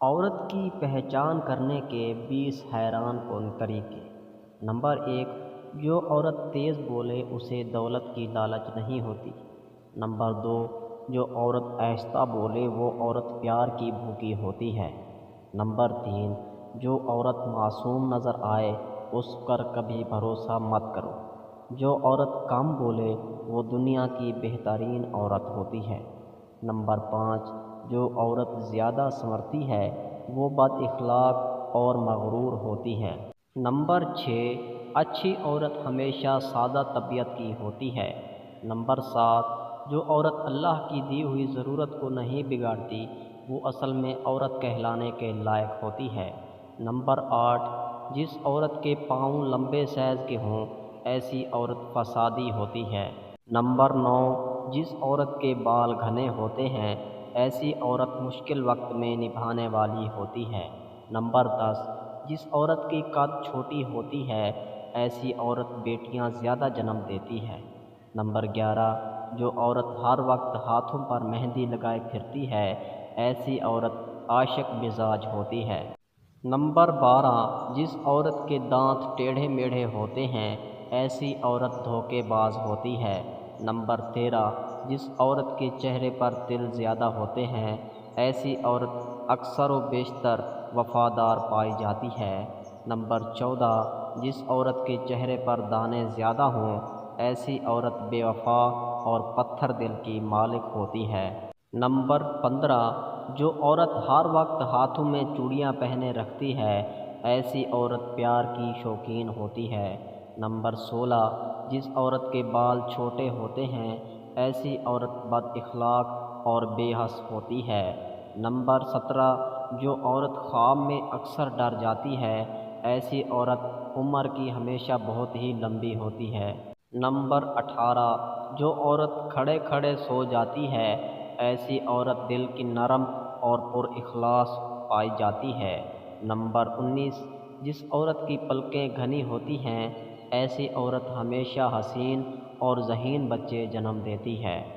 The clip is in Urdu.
عورت کی پہچان کرنے کے 20 حیران کن طریقے۔ نمبر 1، جو عورت تیز بولے اسے دولت کی لالچ نہیں ہوتی۔ نمبر 2، جو عورت آہستہ بولے وہ عورت پیار کی بھوکی ہوتی ہے۔ نمبر 3، جو عورت معصوم نظر آئے اس پر کبھی بھروسہ مت کرو۔ جو عورت کم بولے وہ دنیا کی بہترین عورت ہوتی ہے۔ نمبر 5، جو عورت زیادہ سنورتی ہے وہ بد اخلاق اور مغرور ہوتی ہے۔ نمبر 6، اچھی عورت ہمیشہ سادہ طبیعت کی ہوتی ہے۔ نمبر 7، جو عورت اللہ کی دی ہوئی ضرورت کو نہیں بگاڑتی وہ اصل میں عورت کہلانے کے لائق ہوتی ہے۔ نمبر 8، جس عورت کے پاؤں لمبے سائز کے ہوں ایسی عورت فسادی ہوتی ہے۔ نمبر 9، جس عورت کے بال گھنے ہوتے ہیں ایسی عورت مشکل وقت میں نبھانے والی ہوتی ہے۔ نمبر 10، جس عورت کی قد چھوٹی ہوتی ہے ایسی عورت بیٹیاں زیادہ جنم دیتی ہے۔ نمبر 11، جو عورت ہر وقت ہاتھوں پر مہندی لگائے پھرتی ہے ایسی عورت عاشق مزاج ہوتی ہے۔ نمبر 12، جس عورت کے دانت ٹیڑھے میڑھے ہوتے ہیں ایسی عورت دھوکے باز ہوتی ہے۔ نمبر 13، جس عورت کے چہرے پر تل زیادہ ہوتے ہیں ایسی عورت اکثر و بیشتر وفادار پائی جاتی ہے۔ نمبر 14، جس عورت کے چہرے پر دانے زیادہ ہوں ایسی عورت بے وفا اور پتھر دل کی مالک ہوتی ہے۔ نمبر 15، جو عورت ہر وقت ہاتھوں میں چوڑیاں پہنے رکھتی ہے ایسی عورت پیار کی شوقین ہوتی ہے۔ نمبر 16، جس عورت کے بال چھوٹے ہوتے ہیں ایسی عورت بد اخلاق اور بے حس ہوتی ہے۔ نمبر 17، جو عورت خواب میں اکثر ڈر جاتی ہے ایسی عورت عمر کی ہمیشہ بہت ہی لمبی ہوتی ہے۔ نمبر 18، جو عورت کھڑے کھڑے سو جاتی ہے ایسی عورت دل کی نرم اور پر اخلاص پائی جاتی ہے۔ نمبر 19، جس عورت کی پلکیں گھنی ہوتی ہیں ایسی عورت ہمیشہ حسین اور ذہین بچے جنم دیتی ہے۔